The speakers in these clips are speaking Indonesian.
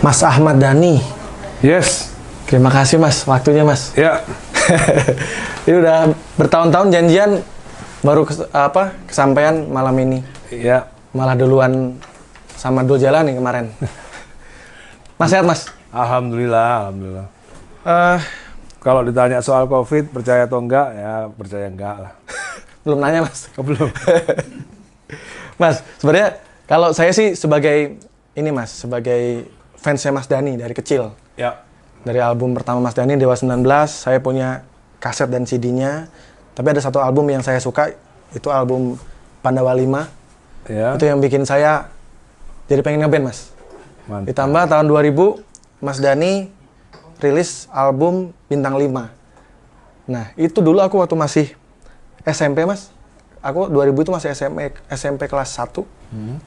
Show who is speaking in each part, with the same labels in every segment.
Speaker 1: Mas Ahmad Dhani.
Speaker 2: Yes.
Speaker 1: Terima kasih Mas, waktunya Mas.
Speaker 2: Ya.
Speaker 1: Ini udah bertahun-tahun janjian, baru kesampaian malam ini.
Speaker 2: Ya.
Speaker 1: Malah duluan sama Dul jalan nih kemarin. Mas sehat Mas?
Speaker 2: Alhamdulillah, alhamdulillah. Kalau ditanya soal COVID, percaya atau enggak, ya percaya enggak lah.
Speaker 1: Belum nanya Mas.
Speaker 2: Oh, belum.
Speaker 1: Mas, sebenarnya kalau saya sih sebagai ini Mas, sebagai fansnya Mas Dhani dari kecil.
Speaker 2: Ya.
Speaker 1: Dari album pertama Mas Dhani, Dewa 19, saya punya kaset dan CD-nya. Tapi ada satu album yang saya suka, itu album Pandawa 5.
Speaker 2: Ya.
Speaker 1: Itu yang bikin saya jadi pengen ngeband Mas.
Speaker 2: Mantap.
Speaker 1: Ditambah tahun 2000, Mas Dhani rilis album Bintang 5. Nah, itu dulu aku waktu masih SMP Mas. Aku 2000 itu masih SMP kelas 1.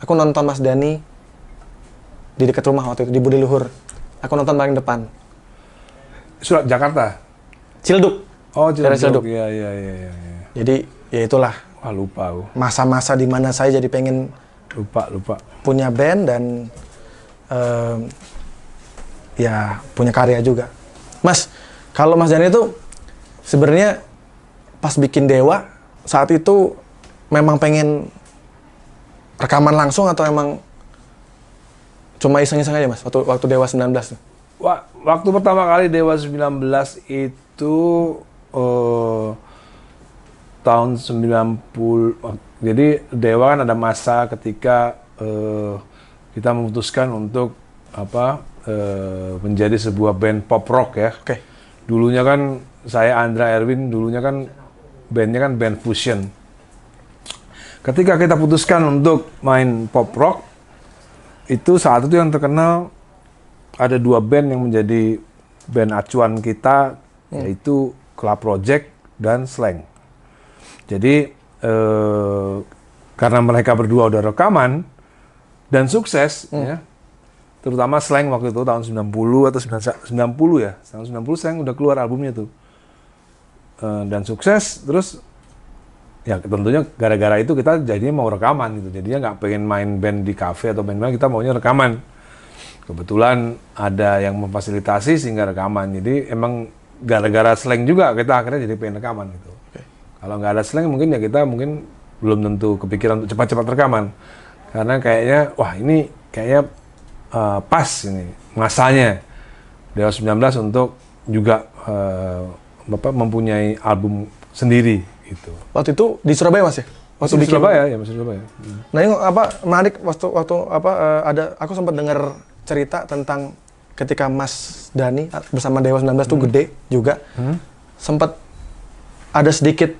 Speaker 1: Aku nonton Mas Dhani di dekat rumah waktu itu, di Budi Luhur. Aku nonton paling depan.
Speaker 2: Surat Jakarta?
Speaker 1: Ciledug.
Speaker 2: Oh,
Speaker 1: Ciledug.
Speaker 2: Iya.
Speaker 1: Jadi, ya itulah.
Speaker 2: Wah, lupa aku.
Speaker 1: Masa-masa di mana saya jadi pengen
Speaker 2: Lupa.
Speaker 1: punya band dan ya punya karya juga. Mas, kalau Mas Dhani itu sebenarnya pas bikin Dewa saat itu memang pengen rekaman langsung atau emang cuma iseng-iseng aja Mas waktu Dewa 19 tuh?
Speaker 2: Waktu pertama kali Dewa 19 itu tahun 90. Jadi Dewa kan ada masa ketika kita memutuskan untuk menjadi sebuah band pop rock ya.
Speaker 1: Oke.
Speaker 2: Dulunya kan saya Andra Erwin, dulunya kan bandnya kan band fusion. Ketika kita putuskan untuk main pop rock, itu saat itu yang terkenal ada 2 band yang menjadi band acuan kita, yaitu Club Project dan Slang. Jadi karena mereka berdua udah rekaman dan sukses, ya, terutama Slang waktu itu tahun 90 atau 90 ya, tahun 90 Slang udah keluar albumnya tuh, dan sukses. Terus ya tentunya gara-gara itu kita jadinya mau rekaman gitu, jadinya nggak pengen main band di cafe atau band-band, kita maunya rekaman. Kebetulan ada yang memfasilitasi sehingga rekaman. Jadi emang gara-gara Slang juga kita akhirnya jadi pengen rekaman gitu.
Speaker 1: Okay.
Speaker 2: Kalau nggak ada Slang mungkin ya kita mungkin belum tentu kepikiran untuk cepat-cepat rekaman. Karena kayaknya wah ini kayaknya pas ini masanya Dewa 19 untuk juga mempunyai album sendiri gitu.
Speaker 1: Waktu itu di Surabaya Mas ya? Waktu
Speaker 2: Masih di
Speaker 1: bikin
Speaker 2: Surabaya ya, masih di Surabaya.
Speaker 1: Nah, ini menarik waktu ada aku sempat dengar cerita tentang ketika Mas Dhani bersama Dewa 19 tuh gede juga. Sempat ada sedikit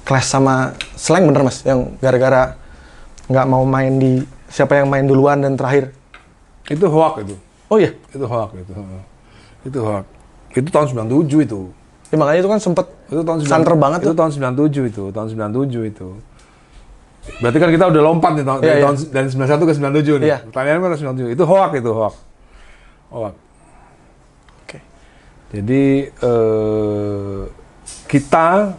Speaker 1: clash sama Slang bener Mas, yang gara-gara nggak mau main di siapa yang main duluan dan terakhir.
Speaker 2: Itu hoax itu.
Speaker 1: Oh iya?
Speaker 2: Itu hoax itu. Itu hoax. Itu tahun 97 itu.
Speaker 1: Ya, makanya itu kan sempet
Speaker 2: Itu tahun
Speaker 1: santer banget
Speaker 2: itu
Speaker 1: tuh.
Speaker 2: tahun 97 itu, tahun 97 itu. Berarti kan kita udah lompat nih tahun dari 91 ke 97 nih.
Speaker 1: Iya.
Speaker 2: Pertanyaannya kan 97. Itu hoax itu, hoax. Hoax.
Speaker 1: Oke.
Speaker 2: Jadi kita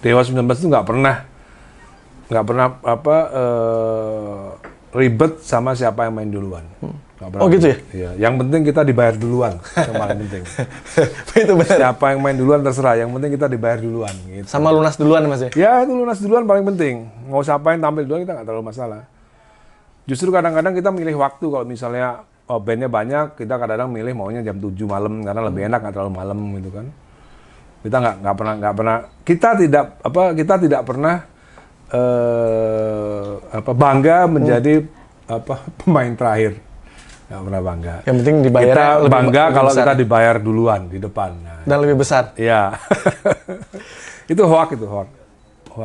Speaker 2: Dewa 19 itu nggak pernah ribet sama siapa yang main duluan.
Speaker 1: Oh gitu ya?
Speaker 2: Iya. Yang penting kita dibayar duluan, yang paling penting.
Speaker 1: Itu benar.
Speaker 2: Siapa yang main duluan terserah, yang penting kita dibayar duluan. Gitu.
Speaker 1: Sama lunas duluan Mas ya?
Speaker 2: Ya itu lunas duluan paling penting. Nggak usah apa yang tampil duluan, kita nggak terlalu masalah. Justru kadang-kadang kita milih waktu, kalau misalnya bandnya banyak, kita kadang-kadang milih maunya jam 7 malam karena lebih enak, nggak terlalu malam gitu kan. Kita nggak pernah kita tidak pernah bangga menjadi pemain terakhir. Nggak pernah bangga.
Speaker 1: Yang penting dibayar.
Speaker 2: Kita
Speaker 1: lebih
Speaker 2: bangga kalau
Speaker 1: besar.
Speaker 2: kita dibayar duluan di depan. Nah,
Speaker 1: Dan lebih besar.
Speaker 2: iya. Itu hoax itu, hoax.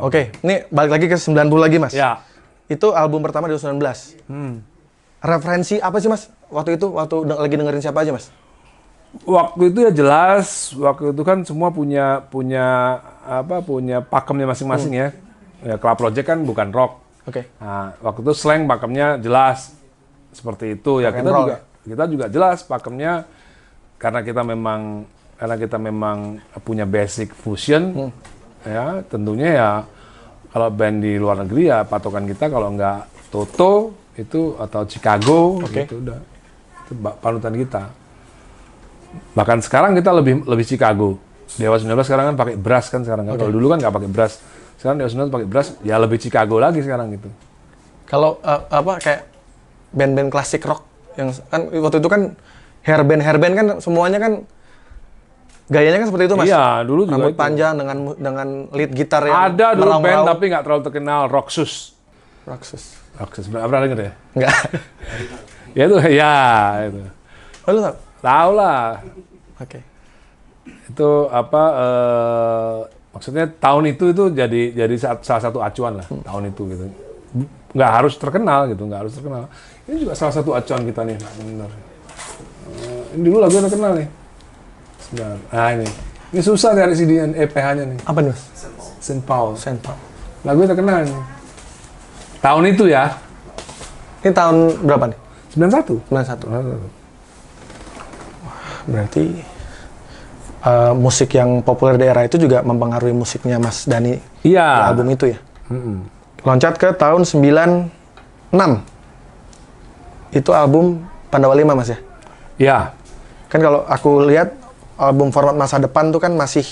Speaker 1: Oke, ini balik lagi ke 90 lagi Mas.
Speaker 2: Ya.
Speaker 1: Itu album pertama di 19. Referensi apa sih Mas? Waktu itu lagi dengerin siapa aja Mas?
Speaker 2: Waktu itu ya jelas, waktu itu kan semua punya pakemnya masing-masing ya. Ya Club Project kan bukan rock.
Speaker 1: Oke.
Speaker 2: Nah, waktu itu Slang pakemnya jelas seperti itu ya. Kita juga jelas pakemnya karena kita memang punya basic fusion. Ya, tentunya ya kalau band di luar negeri ya patokan kita kalau nggak Toto, itu atau Chicago,
Speaker 1: Oke.
Speaker 2: gitu udah. Itu panutan kita. Bahkan sekarang kita lebih Chicago. Dewa 19 sekarang kan pakai brass kan sekarang kan. Kalau dulu kan nggak pakai brass. Sekarang Dewa 19 pakai brass, ya lebih Chicago lagi sekarang gitu.
Speaker 1: Kalau apa kayak band-band klasik rock yang kan waktu itu kan hairband kan semuanya kan gayanya kan seperti itu Mas.
Speaker 2: Iya, dulu juga
Speaker 1: Rambut
Speaker 2: itu.
Speaker 1: panjang dengan lead gitar yang
Speaker 2: Ada dulu band
Speaker 1: merau-merau.
Speaker 2: tapi nggak terlalu terkenal, Roxus.
Speaker 1: Roxas.
Speaker 2: Roxus, pernah denger ya?
Speaker 1: Enggak.
Speaker 2: Ya itu, ya itu.
Speaker 1: Oh, lu tahu?
Speaker 2: Tahu lah.
Speaker 1: Oke.
Speaker 2: Itu apa? Maksudnya tahun itu jadi salah satu acuan lah tahun itu gitu. Nggak harus terkenal gitu, nggak harus terkenal. Ini juga salah satu acuan kita nih, benar. Ini dulu lagu yang terkenal nih. Sebentar. Nah ini susah dari CD EPH-nya nih.
Speaker 1: Apa nih Mas?
Speaker 2: Saint Paul.
Speaker 1: Saint Paul.
Speaker 2: Lagu yang terkenal nih. Tahun itu ya.
Speaker 1: Ini tahun berapa nih?
Speaker 2: 91.
Speaker 1: 91. Berarti musik yang populer di era itu juga mempengaruhi musiknya Mas Dhani di
Speaker 2: Iya.
Speaker 1: album itu ya. Loncat ke tahun 96. Itu album Pandawa 5 Mas ya.
Speaker 2: Iya.
Speaker 1: Kan kalau aku lihat album Format Masa Depan tuh kan masih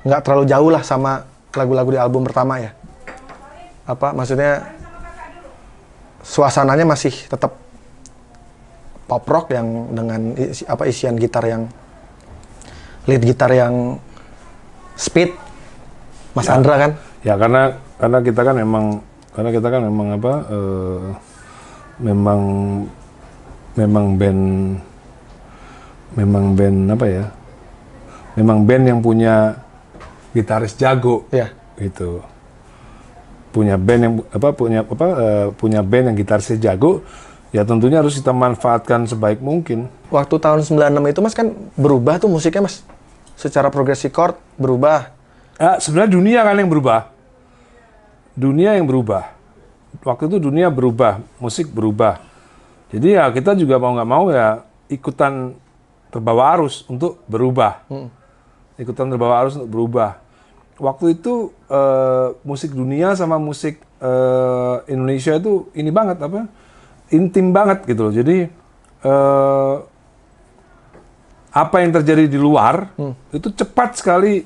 Speaker 1: nggak terlalu jauh lah sama lagu-lagu di album pertama ya. Apa maksudnya suasananya masih tetap pop rock yang dengan isian gitar yang lead gitar yang speed Mas
Speaker 2: Ya.
Speaker 1: Andra kan.
Speaker 2: Ya karena kita kan memang apa memang band apa ya? Memang band yang punya gitaris jago
Speaker 1: Ya.
Speaker 2: gitu. Punya band yang punya band yang gitarisnya jago, ya tentunya harus kita manfaatkan sebaik mungkin.
Speaker 1: Waktu tahun 96 itu Mas kan berubah tuh musiknya Mas. Secara progresi chord berubah.
Speaker 2: Sebenarnya dunia kan yang berubah. Dunia yang berubah. Waktu itu dunia berubah, musik berubah. Jadi ya kita juga mau nggak mau ya ikutan terbawa arus untuk berubah. Ikutan terbawa arus untuk berubah. Waktu itu musik dunia sama musik Indonesia itu ini banget apa? Intim banget gitu loh. Jadi apa yang terjadi di luar itu cepat sekali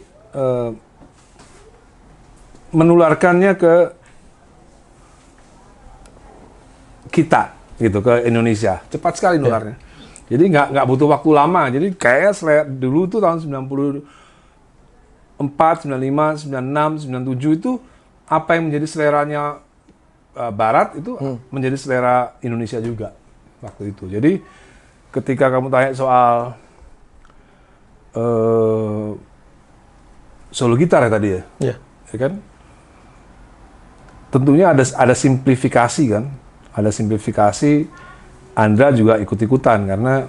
Speaker 2: menularkannya ke kita gitu, ke Indonesia. Cepat sekali nularnya. Jadi nggak butuh waktu lama. Jadi kayak dulu tuh tahun 94, 95, 96, 97 itu apa yang menjadi seleranya Barat itu menjadi selera Indonesia juga waktu itu. Jadi ketika kamu tanya soal solo gitar ya tadi ya,
Speaker 1: Iya.
Speaker 2: ya kan? Tentunya ada simplifikasi kan, ada simplifikasi. Andra juga ikut-ikutan karena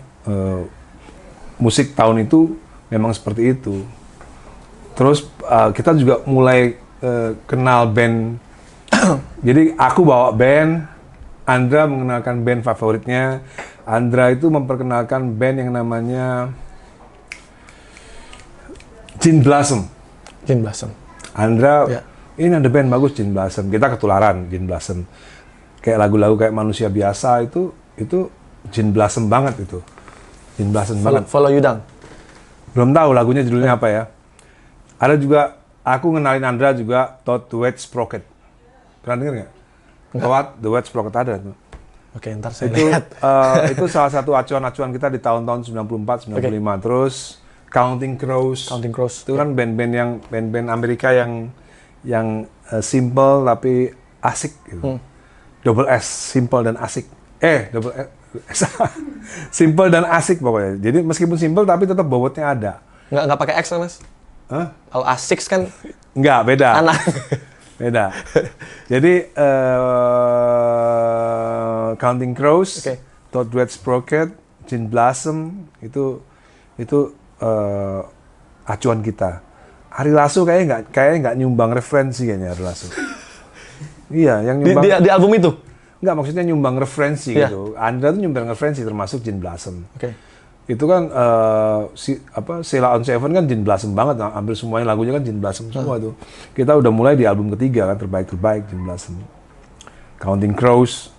Speaker 2: musik tahun itu memang seperti itu. Terus kita juga mulai kenal band. Jadi aku bawa band, Andra mengenalkan band favoritnya. Andra itu memperkenalkan band yang namanya Gin Blossom.
Speaker 1: Gin Blossom.
Speaker 2: Andra,
Speaker 1: Ya.
Speaker 2: ini ada band bagus Gin Blossom. Kita ketularan Gin Blossom. Kayak lagu-lagu kayak Manusia Biasa itu Gin Blossom banget itu. Gin Blossom banget.
Speaker 1: Follow You Down.
Speaker 2: Belum tahu lagunya judulnya apa ya. Ada juga aku ngenalin Andra juga Todd the Wet Sprocket. Pernah denger nggak? Todd the Wet Sprocket ada tuh.
Speaker 1: Oke, ntar saya
Speaker 2: Itu
Speaker 1: lihat.
Speaker 2: itu salah satu acuan-acuan kita di tahun-tahun 94, 95. Terus Counting Crows.
Speaker 1: Counting Crows.
Speaker 2: Itu kan band-band Amerika yang simple tapi asik gitu. Double S, simple dan asik. Double S. Simple dan asik pokoknya. Jadi meskipun simple tapi tetap bobotnya ada.
Speaker 1: Nggak pakai X kan, Mas?
Speaker 2: Hah?
Speaker 1: Kalau A6 kan
Speaker 2: Enggak, beda.
Speaker 1: anak.
Speaker 2: Beda. Jadi Counting Crows,
Speaker 1: Oke.
Speaker 2: Todd Wet Sprocket, Gin Blossom itu acuan kita. Ari Lasso kayaknya nggak nyumbang referensi kayaknya Ari Lasso. Iya, yang
Speaker 1: Di,
Speaker 2: nyumbang
Speaker 1: di album itu?
Speaker 2: nggak maksudnya nyumbang referensi
Speaker 1: Iya.
Speaker 2: gitu. Andra tuh nyumbang referensi termasuk Gin Blossom.
Speaker 1: Oke.
Speaker 2: Itu kan Sheila on Seven kan Gin Blossom banget, hampir semuanya lagunya kan Gin Blossom semua tuh. Kita udah mulai di album ketiga kan terbaik Gin Blossom. Counting Crows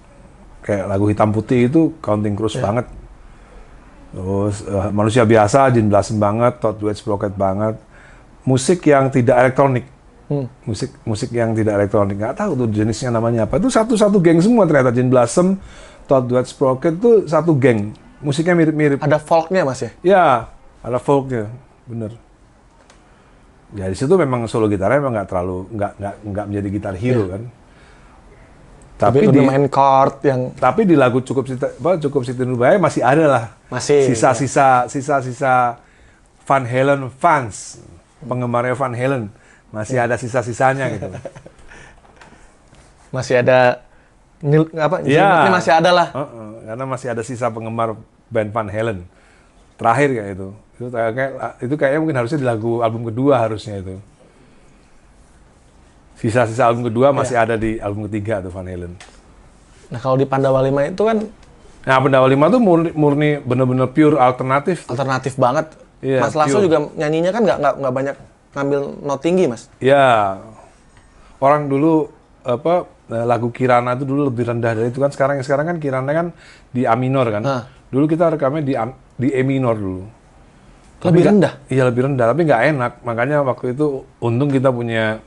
Speaker 2: kayak lagu Hitam Putih itu Counting Crows banget. Terus Manusia Biasa, Jin Blossom banget, Todd Duet Sprocket banget. Musik yang tidak elektronik. Musik yang tidak elektronik. Nggak tahu tuh jenisnya namanya apa. Itu satu geng semua ternyata. Jin Blossom, Todd Duet Sprocket itu satu geng. Musiknya mirip-mirip.
Speaker 1: Ada folknya Mas ya?
Speaker 2: Ya, ada folknya. Bener. Ya di situ memang solo gitarnya memang nggak menjadi gitar hero kan. Tapi
Speaker 1: udah main chord yang
Speaker 2: di lagu Cukup Siti Nurbaya masih ada lah.
Speaker 1: masih
Speaker 2: Sisa-sisa Van Halen fans, penggemarnya Van Halen masih ada sisa-sisanya gitu.
Speaker 1: masih ada
Speaker 2: Ya,
Speaker 1: masih ada lah.
Speaker 2: karena masih ada sisa penggemar band Van Halen. Terakhir kayak itu. Itu kayaknya mungkin harusnya di lagu album kedua harusnya itu. Sisa-sisa album kedua masih ada di album ketiga tuh Van Halen.
Speaker 1: Nah kalau di Pandawa 5 itu kan
Speaker 2: Nah Pandawa 5 tuh murni bener-bener pure alternatif.
Speaker 1: alternatif banget.
Speaker 2: Iya,
Speaker 1: Mas Lasso
Speaker 2: pure.
Speaker 1: juga nyanyinya kan nggak banyak ngambil not tinggi Mas.
Speaker 2: Ya, orang dulu lagu Kirana itu dulu lebih rendah dari itu kan. Sekarang kan Kirana kan di A minor kan. Dulu kita rekamnya di E minor dulu.
Speaker 1: Lebih rendah?
Speaker 2: Iya lebih rendah, tapi nggak enak. Makanya waktu itu untung kita punya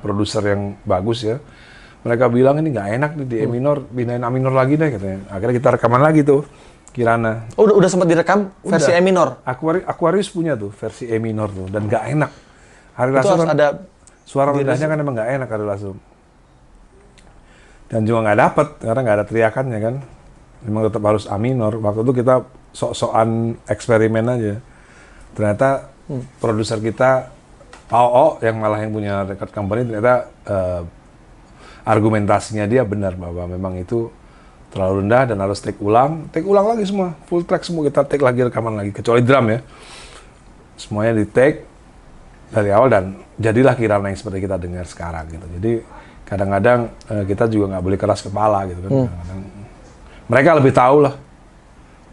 Speaker 2: produser yang bagus ya. Mereka bilang ini nggak enak nih di E minor, pindahin A minor lagi deh katanya. Akhirnya kita rekaman lagi tuh Kirana.
Speaker 1: Oh, udah sempat direkam versi E minor.
Speaker 2: Aquarius punya tuh versi E minor tuh dan nggak enak. Ari
Speaker 1: Itu
Speaker 2: Lasso
Speaker 1: harus
Speaker 2: kan
Speaker 1: ada
Speaker 2: suara rendahnya kan emang nggak enak Ari Lasso. Dan juga nggak dapet karena nggak ada teriakannya kan. Memang tetap harus A minor. Waktu itu kita sok-sokan eksperimen aja. Ternyata produser kita OO yang malah yang punya record company ternyata argumentasinya dia benar bahwa memang itu terlalu rendah dan harus take ulang lagi semua, full track semua kita take lagi rekaman lagi kecuali drum ya. Semuanya di take dari awal dan jadilah Kirana yang seperti kita dengar sekarang gitu. Jadi kadang-kadang kita juga nggak boleh keras kepala gitu kan. Kadang-kadang mereka lebih tahu lah.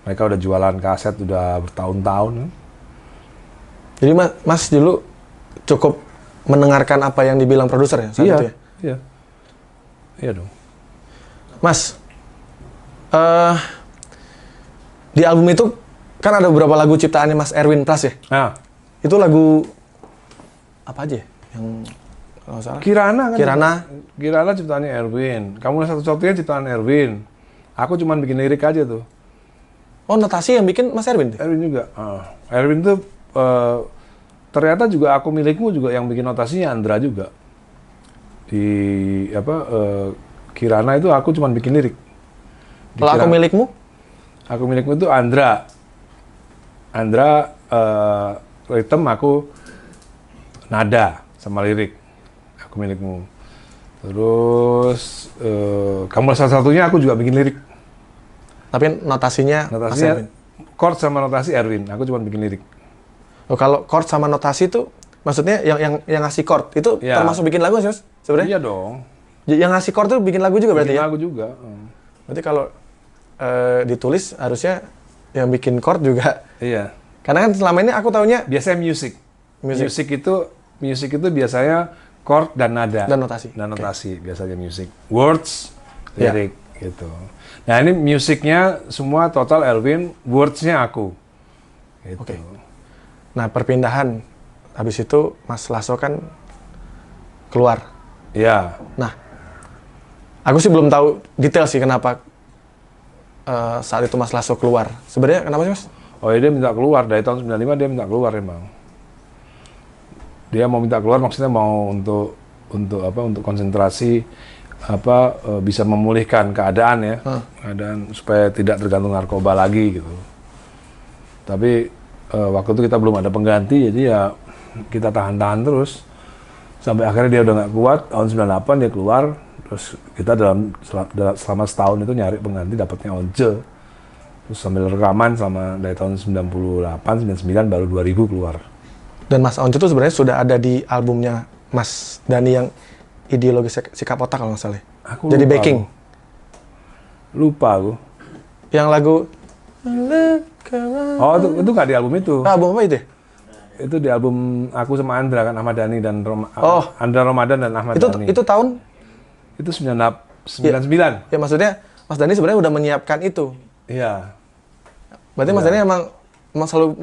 Speaker 2: Mereka udah jualan kaset udah bertahun-tahun.
Speaker 1: Jadi Mas dulu cukup mendengarkan apa yang dibilang produser ya saat itu ya?
Speaker 2: Iya dong.
Speaker 1: Mas, di album itu kan ada beberapa lagu ciptaannya Mas Erwin Pras ya?
Speaker 2: Nah,
Speaker 1: Itu lagu apa aja ya? Yang kalau nggak salah?
Speaker 2: Kirana kan?
Speaker 1: Kirana.
Speaker 2: Ciptaannya Erwin. Kamu satu-satunya ciptaan Erwin. Aku cuma bikin lirik aja tuh.
Speaker 1: Oh, notasi yang bikin Mas Erwin tuh?
Speaker 2: Erwin juga. Erwin tuh ternyata juga Aku Milikmu juga yang bikin notasinya Andra juga. Di Kirana itu aku cuma bikin lirik.
Speaker 1: Kalau Aku Milikmu?
Speaker 2: Aku Milikmu itu Andra ritme, aku nada sama lirik. Aku Milikmu. Terus Kamu Salah Satunya aku juga bikin lirik.
Speaker 1: Tapi notasinya Mas Erwin.
Speaker 2: Chord sama notasi Erwin. Aku cuma bikin lirik.
Speaker 1: Oh, kalau chord sama notasi itu maksudnya yang ngasih chord itu
Speaker 2: Ya.
Speaker 1: termasuk bikin lagu sih Mas? Sebenarnya?
Speaker 2: Iya dong.
Speaker 1: Yang ngasih chord itu bikin lagu juga berarti
Speaker 2: Bikin
Speaker 1: ya?
Speaker 2: lagu juga.
Speaker 1: Berarti kalau ditulis harusnya yang bikin chord juga.
Speaker 2: Iya.
Speaker 1: Karena kan selama ini aku taunya
Speaker 2: Biasanya music.
Speaker 1: Music.
Speaker 2: Music itu biasanya chord dan nada.
Speaker 1: dan notasi.
Speaker 2: Dan notasi biasanya music. Words, lirik gitu. Nah ini musiknya semua total Erwin, words-nya aku. Gitu.
Speaker 1: Oke. Nah, perpindahan habis itu Mas Lasso kan keluar.
Speaker 2: Ya.
Speaker 1: Nah, aku sih belum tahu detail sih kenapa saat itu Mas Lasso keluar. Sebenarnya kenapa sih Mas?
Speaker 2: Oh ya dia minta keluar dari tahun 95 dia minta keluar emang. Dia mau minta keluar maksudnya mau untuk konsentrasi bisa memulihkan keadaan ya. Keadaan supaya tidak tergantung narkoba lagi gitu. Tapi waktu itu kita belum ada pengganti jadi ya kita tahan-tahan terus sampai akhirnya dia udah nggak kuat tahun 98 dia keluar terus kita selama setahun itu nyari pengganti dapatnya Once terus sambil rekaman selama dari tahun 98 99 baru 2000 keluar.
Speaker 1: Dan Mas Once itu sebenarnya sudah ada di albumnya Mas Dhani yang Ideologi Sikap Otak kalau nggak salah.
Speaker 2: Aku
Speaker 1: Jadi
Speaker 2: lupa
Speaker 1: backing.
Speaker 2: Lupa aku.
Speaker 1: Yang lagu
Speaker 2: Oh itu nggak di album itu.
Speaker 1: album apa itu?
Speaker 2: Itu di album aku sama Andra kan Ahmad Dhani dan
Speaker 1: Oh.
Speaker 2: Andra Ramadan dan Ahmad Dhani.
Speaker 1: Itu tahun
Speaker 2: Itu 99.
Speaker 1: Ya maksudnya Mas Dhani sebenarnya udah menyiapkan itu.
Speaker 2: Iya.
Speaker 1: Berarti Mas Dhani emang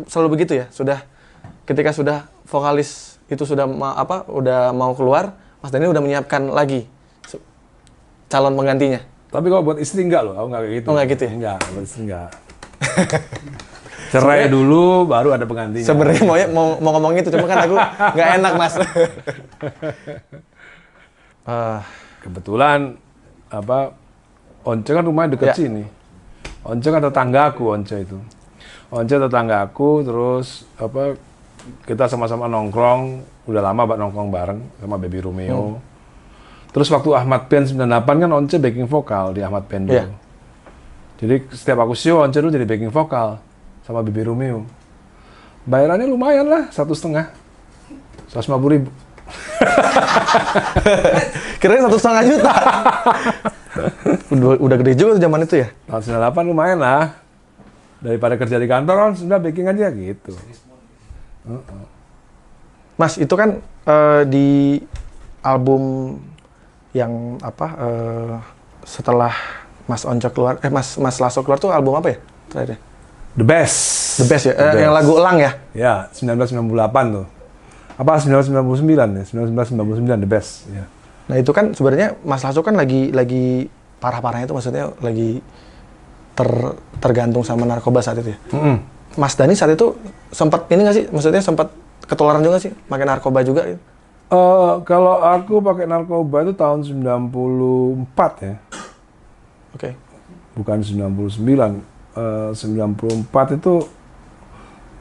Speaker 1: selalu begitu ya? Sudah ketika sudah vokalis itu sudah udah mau keluar, Mas Dhani udah menyiapkan lagi calon penggantinya.
Speaker 2: Tapi kalau buat istri enggak loh, aku enggak kayak gitu.
Speaker 1: Oh, enggak gitu ya?
Speaker 2: Enggak, buat istri enggak. Cerai dulu, baru ada penggantinya.
Speaker 1: Sebenarnya mau ngomong itu, cuma kan aku nggak enak, Mas.
Speaker 2: Kebetulan Once kan rumahnya deket sini. Once kan tetanggaku, Once itu. Once tetanggaku, terus kita sama-sama nongkrong, udah lama nongkrong bareng sama Baby Romeo. Terus waktu Ahmad Band 98 kan Once backing vokal di Ahmad Band dulu. Jadi setiap aku show, Once dulu jadi backing vokal sama Baby Romeo. Bayarannya lumayan lah, 1,5. 150.000.
Speaker 1: Kira-kira 1,5 juta. Udah gede juga tuh zaman itu ya?
Speaker 2: Tahun 98 lumayan lah. Daripada kerja di kantor, kan sudah backing aja gitu.
Speaker 1: Mas, itu kan di album yang setelah Mas Once keluar, Mas Lasso keluar tuh album apa ya terakhir?
Speaker 2: The Best.
Speaker 1: The Best ya?
Speaker 2: The Best.
Speaker 1: Yang lagu Elang ya?
Speaker 2: Ya, 1998 tuh. Apa 1999 ya? 1999 The Best. Ya.
Speaker 1: Nah itu kan sebenarnya Mas Lasso kan lagi parah-parahnya itu, maksudnya lagi tergantung sama narkoba saat itu ya. Mas Dhani saat itu sempat ini nggak sih? Maksudnya sempat ketularan juga sih pakai narkoba juga gitu?
Speaker 2: Kalau aku pakai narkoba itu tahun 94 ya.
Speaker 1: Oke.
Speaker 2: Bukan 99. 94 itu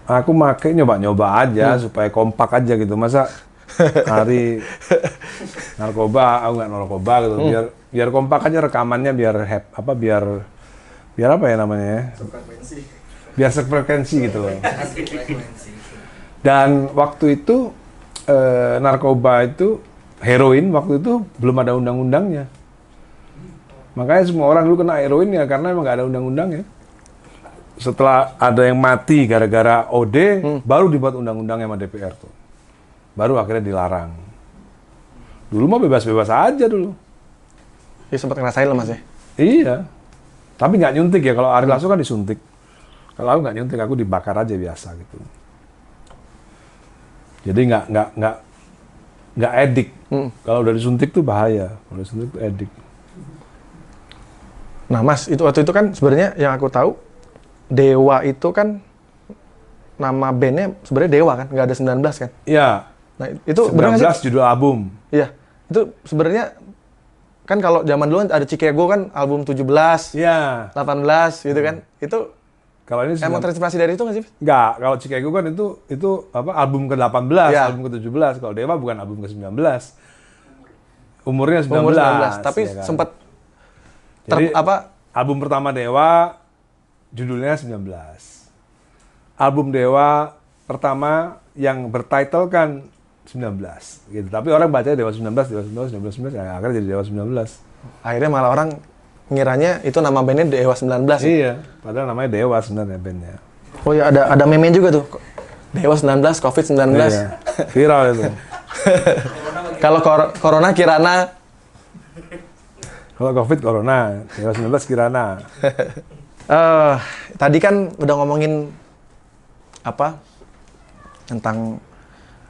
Speaker 2: aku pakai nyoba-nyoba aja supaya kompak aja gitu. Masa hari narkoba, aku nggak narkoba gitu. Biar kompak aja rekamannya, biar apa ya namanya ya? Biar sefrekuensi gitu loh. Dan waktu itu narkoba itu, heroin waktu itu belum ada undang-undangnya. Makanya semua orang dulu kena heroin ya karena emang nggak ada undang-undangnya. Setelah ada yang mati gara-gara OD, baru dibuat undang-undang sama DPR tuh. Baru akhirnya dilarang. Dulu mah bebas-bebas aja dulu.
Speaker 1: Ya sempat ngerasain lah Mas ya?
Speaker 2: Iya. Tapi nggak nyuntik ya, kalau Ari Lasso kan disuntik. Kalau aku nggak nyuntik, aku dibakar aja biasa gitu. Jadi nggak edik. Kalau udah disuntik tuh bahaya. Kalau disuntik tuh edik.
Speaker 1: Nah Mas, waktu itu kan sebenarnya yang aku tahu, Dewa itu kan nama bandnya sebenarnya Dewa kan, nggak ada 19 kan?
Speaker 2: Iya.
Speaker 1: Nah itu benar
Speaker 2: 19 judul album.
Speaker 1: Iya. Itu sebenarnya kan kalau zaman dulu ada Chicago kan album 17,
Speaker 2: Iya.
Speaker 1: 18 gitu kan. Itu
Speaker 2: kalau ini
Speaker 1: emang terinspirasi dari itu nggak sih?
Speaker 2: Enggak, kalau Chicago kan itu album ke-18,
Speaker 1: ya.
Speaker 2: album ke-17. Kalau Dewa bukan album ke-19. Umurnya 19.
Speaker 1: Umur 19, tapi
Speaker 2: ya kan?
Speaker 1: sempat
Speaker 2: Jadi, album pertama Dewa judulnya 19. Album Dewa pertama yang bertitelkan 19 gitu. Tapi orang bacanya Dewa 19, Dewa 19, ya, akhirnya jadi Dewa 19.
Speaker 1: Akhirnya malah orang ngiranya itu nama bandnya Dewa 19.
Speaker 2: Iya, padahal namanya Dewa sebenarnya bandnya.
Speaker 1: Oh ya, ada meme juga tuh. Dewa 19, Covid 19.
Speaker 2: Iya, viral itu.
Speaker 1: Kalau Corona Kirana.
Speaker 2: Kalau Covid Corona, Dewa 19 Kirana.
Speaker 1: Tadi kan udah ngomongin tentang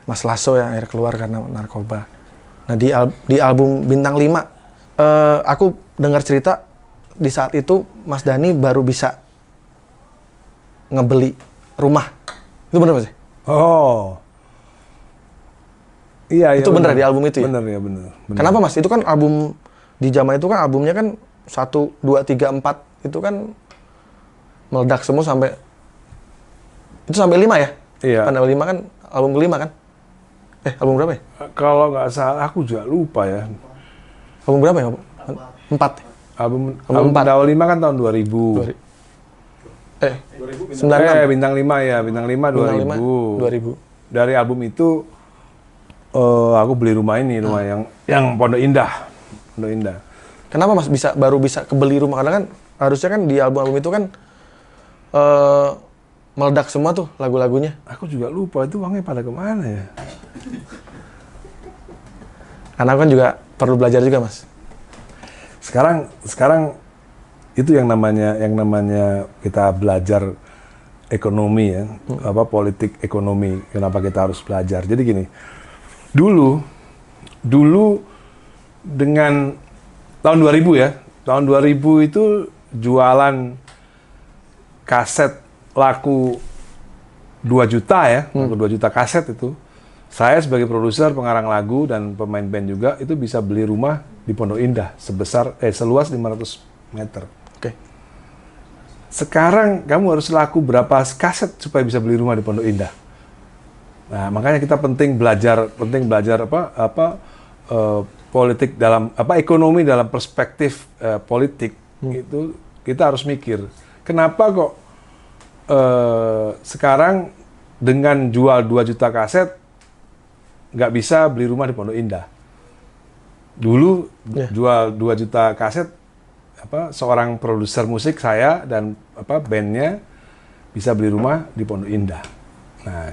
Speaker 1: Mas Lasso yang akhirnya keluar karena narkoba. Nah di album Bintang 5, aku dengar cerita di saat itu Mas Dhani baru bisa ngebeli rumah. Itu benar Mas?
Speaker 2: Oh. Iya,
Speaker 1: itu benar di album itu ya?
Speaker 2: Benar ya, benar.
Speaker 1: Kenapa Mas? Itu kan album di zaman itu kan albumnya kan 1, 2, 3, 4 itu kan meledak semua sampai itu sampai 5 ya?
Speaker 2: Iya.
Speaker 1: Sampai 5 kan album kelima kan? Album berapa ya?
Speaker 2: Kalau nggak salah, aku juga lupa ya.
Speaker 1: Album berapa ya? 4.
Speaker 2: Album
Speaker 1: 4.
Speaker 2: Dawa 5 kan tahun 2000.
Speaker 1: 96.
Speaker 2: Bintang 5 ya, Bintang 5 2000. Dari album itu aku beli rumah ini, rumah yang Pondok Indah. Pondok Indah.
Speaker 1: Kenapa Mas baru bisa kebeli rumah? Karena kan harusnya kan di album itu kan meledak semua tuh lagu-lagunya.
Speaker 2: Aku juga lupa itu uangnya pada kemana ya.
Speaker 1: Karena aku kan juga perlu belajar juga Mas.
Speaker 2: Sekarang itu yang namanya kita belajar ekonomi ya, politik ekonomi. Kenapa kita harus belajar? Jadi gini, dulu dengan tahun 2000 ya, tahun 2000 itu jualan kaset laku 2 juta ya, laku 2 juta kaset itu. Saya sebagai produser, pengarang lagu, dan pemain band juga, itu bisa beli rumah di Pondok Indah seluas 500 meter.
Speaker 1: Oke.
Speaker 2: Sekarang kamu harus laku berapa kaset supaya bisa beli rumah di Pondok Indah? Nah, makanya kita penting belajar politik dalam ekonomi dalam perspektif politik. Itu kita harus mikir. Kenapa kok sekarang dengan jual 2 juta kaset nggak bisa beli rumah di Pondok Indah? Dulu jual 2 juta kaset, seorang produser musik saya dan bandnya bisa beli rumah di Pondok Indah. Nah,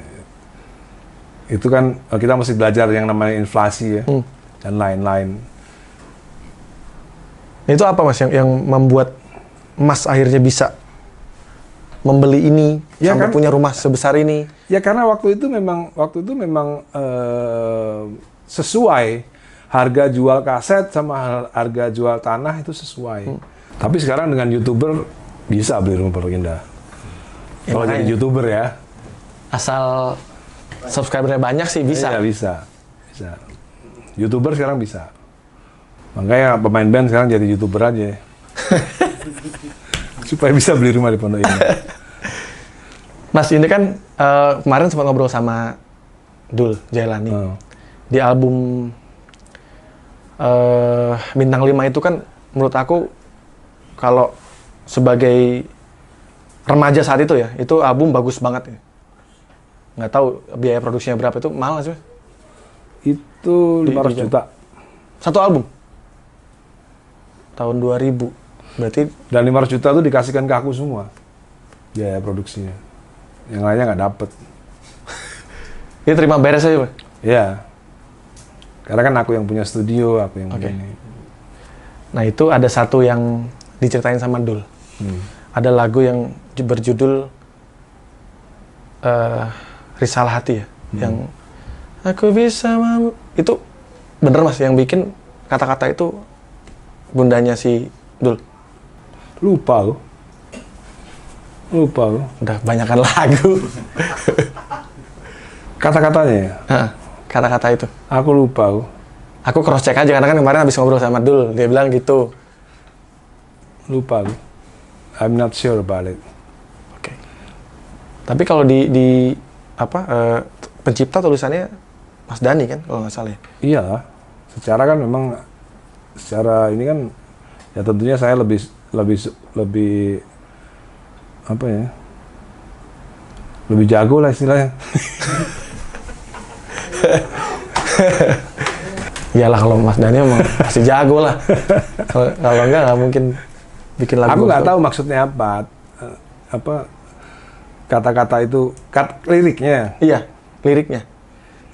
Speaker 2: itu kan kita mesti belajar yang namanya inflasi ya, dan lain-lain.
Speaker 1: Itu apa Mas yang membuat Mas akhirnya bisa membeli ini
Speaker 2: Ya
Speaker 1: sampai
Speaker 2: kan?
Speaker 1: punya rumah sebesar ini?
Speaker 2: Ya karena waktu itu memang sesuai harga jual kaset sama harga jual tanah itu sesuai. Tapi sekarang dengan YouTuber bisa beli rumah Pondok Indah. Kalau jadi YouTuber ya.
Speaker 1: Asal subscribernya banyak sih bisa.
Speaker 2: Iya, bisa. YouTuber sekarang bisa. Makanya pemain band sekarang jadi YouTuber aja. Supaya bisa beli rumah di Pondok Indah.
Speaker 1: Mas, ini kan kemarin sempat ngobrol sama Dul Jailani. Di album Bintang 5 itu kan menurut aku kalau sebagai remaja saat itu ya, itu album bagus banget ya. Nggak tahu biaya produksinya berapa, itu mahal nggak sih Mas?
Speaker 2: Itu 500 juta.
Speaker 1: Satu album? Tahun 2000. Berarti...
Speaker 2: Dan 500 juta itu dikasihkan ke aku semua. Biaya produksinya. Yang lainnya nggak dapet.
Speaker 1: Dia terima beres aja Pak?
Speaker 2: Iya. Karena kan aku yang punya studio, aku yang punya ini.
Speaker 1: Nah itu ada satu yang diceritain sama Dul. Ada lagu yang berjudul Risalah Hati ya. Yang aku bisa itu bener Mas yang bikin kata-kata itu bundanya si Dul?
Speaker 2: Lupa lu.
Speaker 1: Udah banyakan lagu.
Speaker 2: Kata-katanya ya?
Speaker 1: Kata-kata itu.
Speaker 2: Aku lupa lu.
Speaker 1: Aku cross check aja karena kan kemarin habis ngobrol sama Dul, dia bilang gitu.
Speaker 2: Lupa lu. I'm not sure about it.
Speaker 1: Oke. Tapi kalau di pencipta tulisannya Mas Dhani kan kalau nggak salah ya?
Speaker 2: Iya. Secara kan memang secara ini kan ya tentunya saya lebih apa ya? Lebih jago lah istilahnya.
Speaker 1: Iyalah kalau Mas Dhani emang pasti jago lah. Kalau nggak mungkin bikin lagu.
Speaker 2: Aku nggak tahu maksudnya apa kata-kata itu, liriknya.
Speaker 1: Iya, liriknya.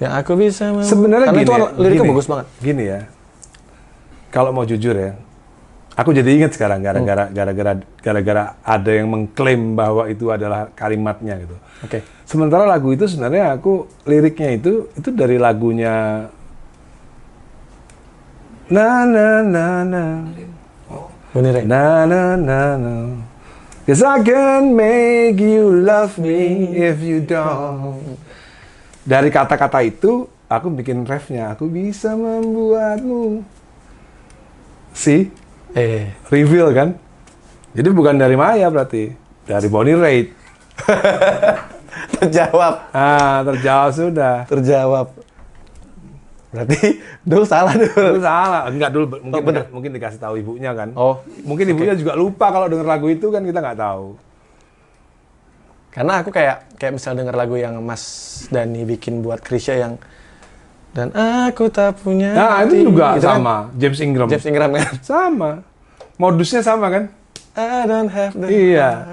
Speaker 1: Yang aku bisa.
Speaker 2: Sebenarnya
Speaker 1: karena
Speaker 2: gini,
Speaker 1: itu liriknya bagus banget.
Speaker 2: Gini ya. Kalau mau jujur ya, aku jadi ingat sekarang gara-gara ada yang mengklaim bahwa itu adalah kalimatnya gitu.
Speaker 1: Oke.
Speaker 2: Sementara lagu itu sebenarnya liriknya itu dari lagunya na na na na
Speaker 1: Bener ya?
Speaker 2: na na na na 'cause I can make you love me if you don't. Dari kata-kata itu aku bikin refnya, aku bisa membuatmu reveal kan. Jadi bukan dari Maya berarti, dari Bonnie Raitt.
Speaker 1: Terjawab.
Speaker 2: Terjawab sudah.
Speaker 1: Terjawab. Berarti Dul salah Dul.
Speaker 2: Dul salah. Enggak dulu mungkin dikasih tahu ibunya kan. Mungkin ibunya juga lupa kalau denger lagu itu kan, kita nggak tahu.
Speaker 1: Karena aku kayak misal denger lagu yang Mas Dhani bikin buat Krisya yang dan aku tak punya
Speaker 2: itu juga
Speaker 1: gitu
Speaker 2: sama kan? James Ingram kan sama, modusnya sama kan.
Speaker 1: I don't have the
Speaker 2: iya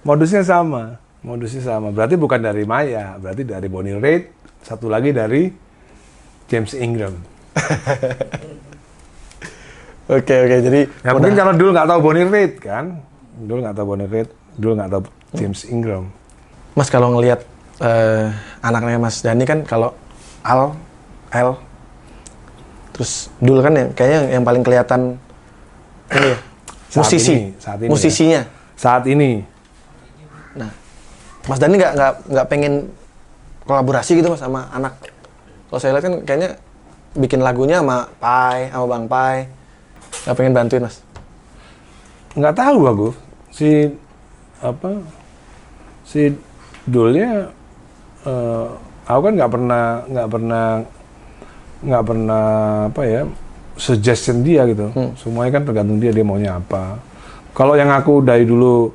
Speaker 2: modusnya sama. Berarti bukan dari Maya, berarti dari Bonnie Raitt, satu lagi dari James Ingram.
Speaker 1: Oke, jadi
Speaker 2: Ya mungkin kalau dulu nggak tahu Bonnie Raitt kan, dulu nggak tahu Bonnie Raitt, dulu nggak tahu James Ingram.
Speaker 1: Mas kalau ngelihat anaknya Mas Dhani kan kalau L, terus dulu kan kayaknya yang paling kelihatan ini ya,
Speaker 2: Saat ini
Speaker 1: musisinya.
Speaker 2: Ya. Saat ini.
Speaker 1: Nah, Mas Dhani nggak pengen kolaborasi gitu Mas sama anak. Kalau saya lihat kan kayaknya bikin lagunya sama Pai, sama Bang Pai. Nggak pengen bantuin Mas?
Speaker 2: Nggak tahu aku. Si Dulnya, aku kan nggak pernah apa ya, suggestion dia gitu. Semuanya kan tergantung dia maunya apa. Kalau yang aku dari dulu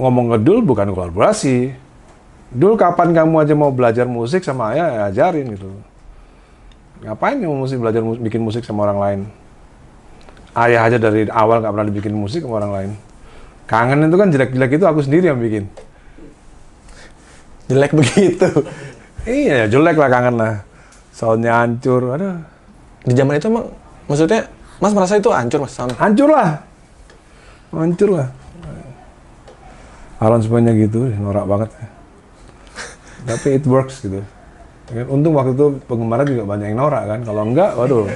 Speaker 2: ngomong ke Dul bukan kolaborasi. Dul, kapan kamu aja mau belajar musik sama ayah, ajarin gitu. Ngapain kamu mesti belajar bikin musik sama orang lain? Ayah aja dari awal nggak pernah dibikin musik sama orang lain. Kangen itu kan jelek-jelek itu aku sendiri yang bikin.
Speaker 1: Jelek begitu?
Speaker 2: Iya, jelek lah, kangen lah. Soundnya hancur, aduh.
Speaker 1: Di zaman itu emang, maksudnya Mas merasa itu hancur Mas soundnya?
Speaker 2: Hancur lah. Aransemennya gitu, norak banget. Tapi it works gitu. Untung waktu itu penggemarnya juga banyak yang norak kan. Kalau enggak, waduh.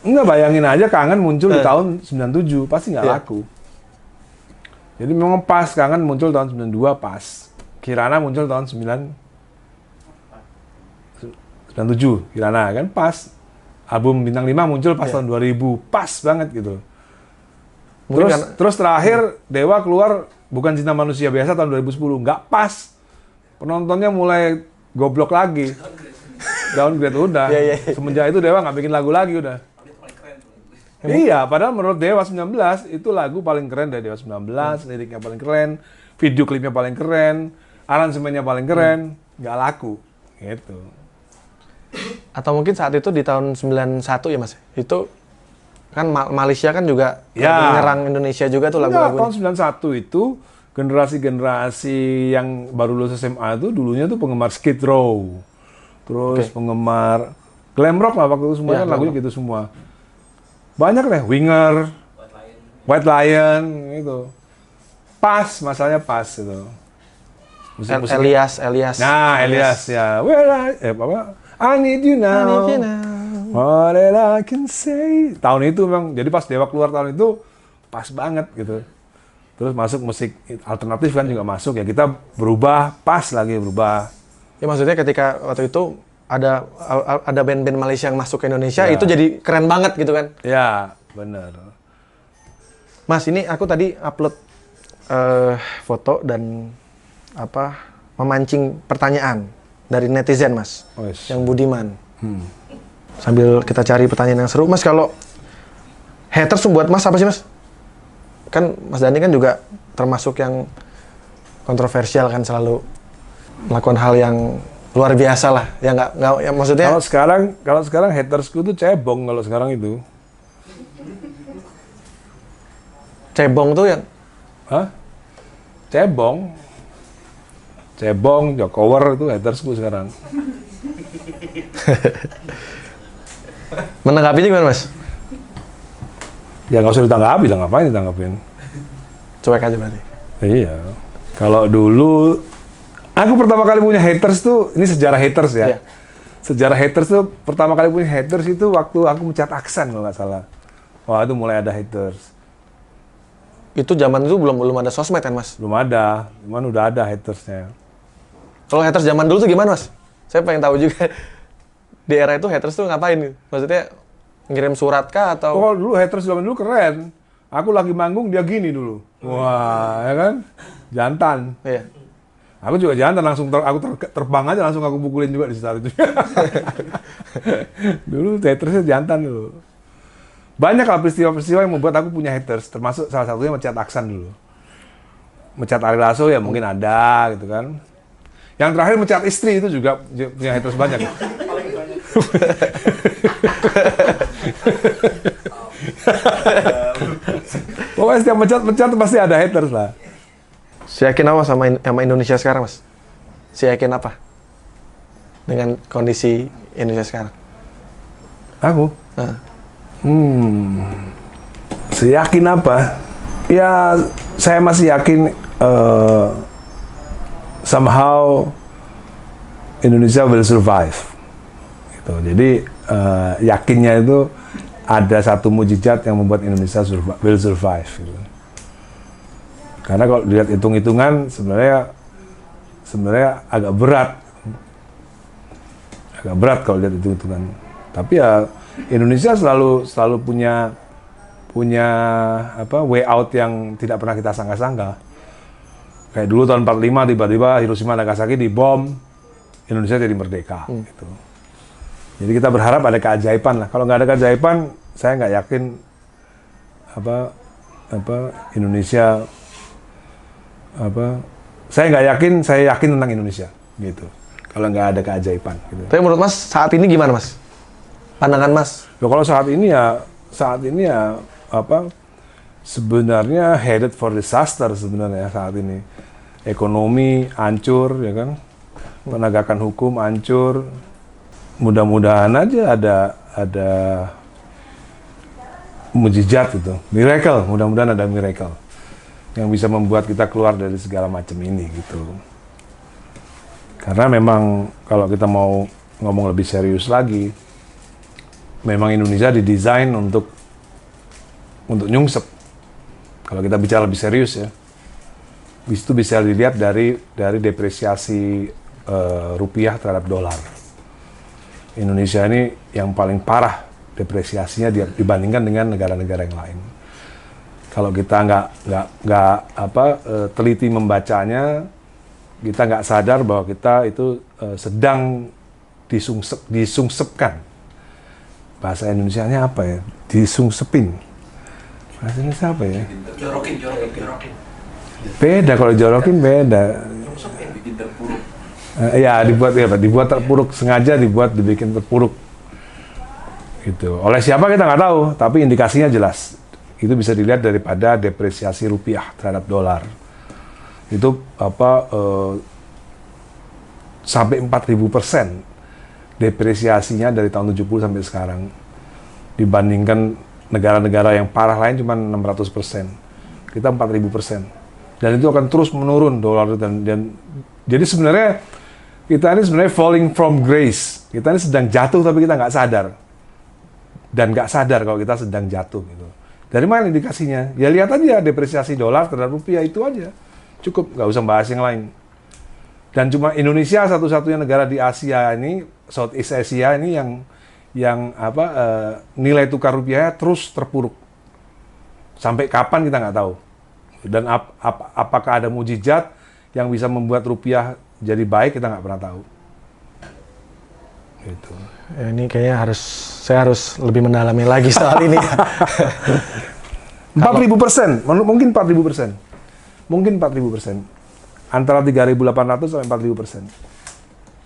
Speaker 2: Enggak, bayangin aja Kangen muncul di tahun 97, pasti nggak laku. Jadi memang pas Kangen muncul tahun 92 pas. Kirana muncul tahun 97, Kirana kan pas. Album Bintang 5 muncul pas tahun 2000, pas banget gitu. Terus terakhir Dewa keluar Bukan Cinta Manusia Biasa tahun 2010, nggak pas. Penontonnya mulai goblok lagi. Downgrade udah. Semenjak itu Dewa nggak bikin lagu lagi udah. Iya, padahal menurut Dewa 19 itu lagu paling keren dari Dewa 19, liriknya paling keren, video klipnya paling keren, aransemennya paling keren, nggak laku, gitu.
Speaker 1: Atau mungkin saat itu di tahun 91 ya Mas, itu kan Malaysia kan juga menyerang Indonesia juga tuh lagu-lagunya.
Speaker 2: Tahun 91 itu generasi-generasi yang baru lulus SMA itu dulunya tuh penggemar Skid Row, terus penggemar glam rock lah waktu itu semuanya kan lagunya gitu semua. Banyak deh, Winger, White Lion, gitu. Pas, masalahnya pas itu.
Speaker 1: Elias.
Speaker 2: Nah, Elias ya. I need you now. What I can say. Tahun itu memang, jadi pas Dewa keluar tahun itu pas banget gitu. Terus masuk musik alternatif kan juga masuk ya, kita berubah, pas lagi berubah.
Speaker 1: Ya maksudnya ketika waktu itu ada band-band Malaysia yang masuk ke Indonesia, itu jadi keren banget gitu kan?
Speaker 2: Ya, benar.
Speaker 1: Mas, ini aku tadi upload foto dan memancing pertanyaan dari netizen Mas, yang budiman. Sambil kita cari pertanyaan yang seru, Mas, kalau haters buat Mas apa sih Mas? Kan Mas Dhani kan juga termasuk yang kontroversial kan, selalu melakukan hal yang luar biasa lah, ya nggak ya maksudnya.
Speaker 2: Kalau sekarang hatersku tuh cebong kalau sekarang itu.
Speaker 1: Cebong tuh yang?
Speaker 2: Hah? Cebong, Jokower itu hatersku sekarang.
Speaker 1: Menanggapinya gimana Mas?
Speaker 2: Ya nggak usah ditanggapi, lah ngapain ditanggapin?
Speaker 1: Cuek aja berarti.
Speaker 2: Iya. Kalau dulu aku pertama kali punya haters tuh, ini sejarah haters ya. Yeah. Sejarah haters tuh pertama kali punya haters itu waktu aku mencat Aksan kalau nggak salah. Wah, itu mulai ada haters.
Speaker 1: Itu zaman itu belum ada sosmed kan Mas?
Speaker 2: Belum ada, cuman udah ada hatersnya.
Speaker 1: Kalau haters zaman dulu tuh gimana Mas? Saya pengen tahu juga. Di era itu haters tuh ngapain gitu? Maksudnya ngirim surat kah atau?
Speaker 2: Oh, dulu haters zaman dulu keren. Aku lagi manggung dia gini dulu. Wah, ya kan? Jantan.
Speaker 1: Iya.
Speaker 2: Aku juga jantan, langsung terbang aja, langsung aku pukulin juga di saat itu. Dulu hatersnya jantan dulu. Banyak lah peristiwa-peristiwa yang membuat aku punya haters, termasuk salah satunya mencat Aksan dulu. Mencat Ari Lasso ya mungkin ada gitu kan. Yang terakhir mencat istri itu juga punya haters banyak. Pokoknya setiap mencat pasti ada haters lah.
Speaker 1: Yakin apa sama Indonesia sekarang Mas? Yakin apa dengan kondisi Indonesia sekarang?
Speaker 2: Aku? Seyakin apa? Ya, saya masih yakin somehow Indonesia will survive. Gitu. Jadi yakinnya itu ada satu mujizat yang membuat Indonesia will survive. Gitu. Karena kalau dilihat hitung-hitungan sebenarnya agak berat kalau lihat hitung-hitungan. Tapi ya Indonesia selalu punya way out yang tidak pernah kita sangka-sangka. Kayak dulu tahun 45 tiba-tiba Hiroshima Nagasaki dibom, Indonesia jadi merdeka. Gitu. Jadi kita berharap ada keajaiban lah. Kalau nggak ada keajaiban, saya nggak yakin Indonesia saya nggak yakin, saya yakin tentang Indonesia gitu. Kalau nggak ada keajaiban. Gitu.
Speaker 1: Tapi menurut Mas saat ini gimana Mas? Pandangan Mas?
Speaker 2: Kalau saat ini ya sebenarnya headed for disaster sebenarnya saat ini. Ekonomi hancur, ya kan? Penegakan hukum hancur. Mudah-mudahan aja ada mujizat itu, miracle. Mudah-mudahan ada miracle yang bisa membuat kita keluar dari segala macam ini gitu. Karena memang kalau kita mau ngomong lebih serius lagi, memang Indonesia didesain untuk nyungsep. Kalau kita bicara lebih serius ya, itu bisa dilihat dari depresiasi rupiah terhadap dolar. Indonesia ini yang paling parah depresiasinya dibandingkan dengan negara-negara yang lain. Kalau kita nggak teliti membacanya, kita nggak sadar bahwa kita itu sedang disungsepkan. Bahasa Indonesianya apa ya? Disungsepin. Bahasa Indonesia apa ya?
Speaker 3: Jorokin.
Speaker 2: Beda, kalau jorokin beda.
Speaker 3: Bikin terpuruk.
Speaker 2: Ya dibuat terpuruk, sengaja dibikin terpuruk. Gitu. Oleh siapa kita nggak tahu, tapi indikasinya jelas. Itu bisa dilihat daripada depresiasi rupiah terhadap dolar. Itu sampai 4.000% depresiasinya dari tahun 70 sampai sekarang. Dibandingkan negara-negara yang parah lain cuma 600%. Kita 4.000%. Dan itu akan terus menurun dolar dan jadi sebenarnya kita ini sebenarnya falling from grace. Kita ini sedang jatuh tapi kita nggak sadar. Dan nggak sadar kalau kita sedang jatuh gitu. Dari mana indikasinya? Ya lihat aja depresiasi dolar terhadap rupiah itu aja. Cukup, nggak usah bahas yang lain. Dan cuma Indonesia satu-satunya negara di Asia ini, Southeast Asia ini yang nilai tukar rupiahnya terus terpuruk. Sampai kapan kita nggak tahu. Dan apakah ada mujizat yang bisa membuat rupiah jadi baik, kita nggak pernah tahu. Gitu.
Speaker 1: Ya, ini kayaknya saya harus lebih mendalami lagi soal ini.
Speaker 2: 4.000%, mungkin 4.000%. Mungkin 4.000%. Antara 3.800 sampai 4.000%.